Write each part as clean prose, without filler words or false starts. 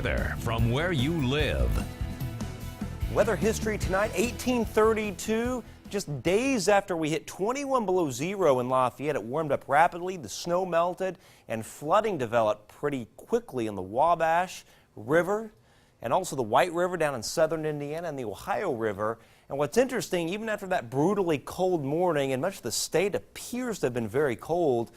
weather from where you live. Weather history tonight, 1832. Just days after we hit 21 below zero in Lafayette, it warmed up rapidly, the snow melted, and flooding developed pretty quickly in the Wabash River and also the White River down in southern Indiana and the Ohio River. And what's interesting, even after that brutally cold morning, and much of the state appears to have been very cold,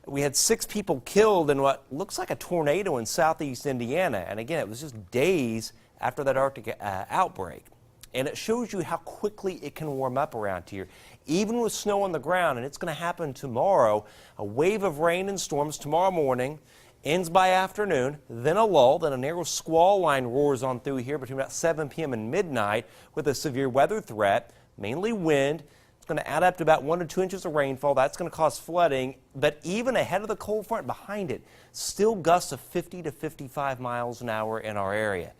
we had 6 people killed in what looks like a tornado in southeast Indiana. And again, it was just days after that Arctic outbreak. And it shows you how quickly it can warm up around here, even with snow on the ground. And it's going to happen tomorrow. A wave of rain and storms tomorrow morning, ends by afternoon, then a lull, then a narrow squall line roars on through here between about 7 p.m. and midnight with a severe weather threat, mainly wind. It's going to add up to about 1 to 2 inches of rainfall. That's going to cause flooding. But even ahead of the cold front behind it, still gusts of 50 to 55 miles an hour in our area.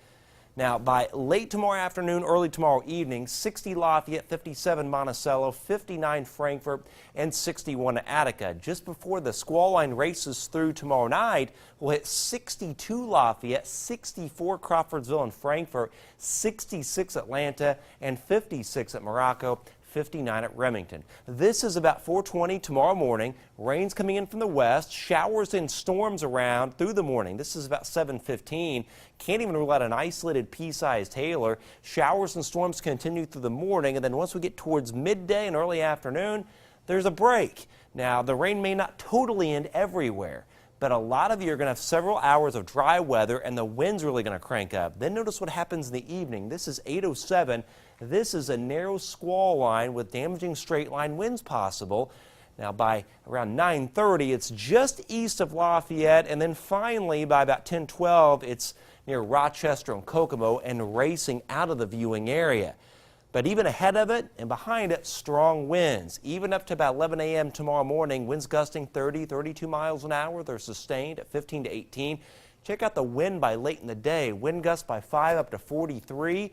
Now, by late tomorrow afternoon, early tomorrow evening, 60 Lafayette, 57 Monticello, 59 Frankfort, and 61 Attica. Just before the squall line races through tomorrow night, we'll hit 62 Lafayette, 64 Crawfordsville and Frankfort, 66 Atlanta, and 56 at Morocco. 59 at Remington. This is about 4:20 tomorrow morning. Rain's coming in from the west, showers and storms around through the morning. This is about 7:15. Can't even rule out an isolated pea-sized hailer. Showers and storms continue through the morning, and then once we get towards midday and early afternoon, there's a break. Now, the rain may not totally end everywhere, but a lot of you are going to have several hours of dry weather, and the wind's really going to crank up. Then notice what happens in the evening. This is 8:07. This is a narrow squall line with damaging straight line winds possible. Now, by around 9:30, it's just east of Lafayette, and then finally by about 10:12, it's near Rochester and Kokomo and racing out of the viewing area. But even ahead of it and behind it, strong winds. Even up to about 11 a.m. tomorrow morning, winds gusting 30, 32 miles an hour. They're sustained at 15 to 18. Check out the wind by late in the day. Wind gusts by 5 up to 43.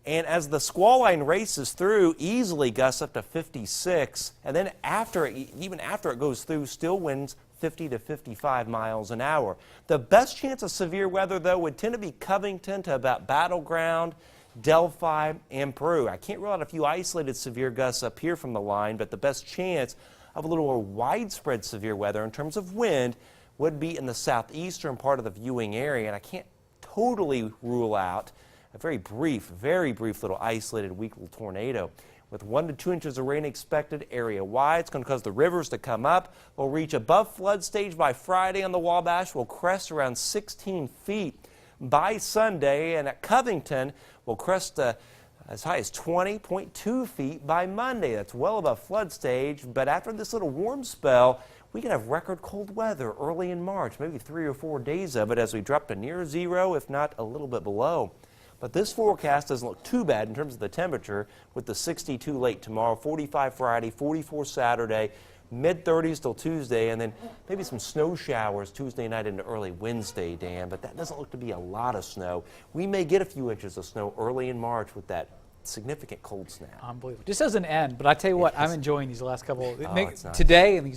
And as the squall line races through, easily gusts up to 56. And then even after it goes through, still winds 50 to 55 miles an hour. The best chance of severe weather, though, would tend to be Covington to about Battleground, Delphi, and Peru. I can't rule out a few isolated severe gusts up here from the line, but the best chance of a little more widespread severe weather in terms of wind would be in the southeastern part of the viewing area. And I can't totally rule out a very brief little isolated weak little tornado. With 1 to 2 inches of rain expected area-wide, it's going to cause the rivers to come up. We'll reach above flood stage by Friday on the Wabash. We'll crest around 16 feet by Sunday, and at Covington, we'll crest as high as 20.2 feet by Monday. That's well above flood stage, but after this little warm spell, we can have record cold weather early in March, maybe 3 or 4 days of it as we drop to near zero, if not a little bit below. But this forecast doesn't look too bad in terms of the temperature, with the 62 late tomorrow, 45 Friday, 44 Saturday, mid-30s till Tuesday, and then maybe some snow showers Tuesday night into early Wednesday, Dan, but that doesn't look to be a lot of snow. We may get a few inches of snow early in March with that significant cold snap. Unbelievable. Just as an end, but I tell you what, I'm enjoying these last couple it's nice. today and these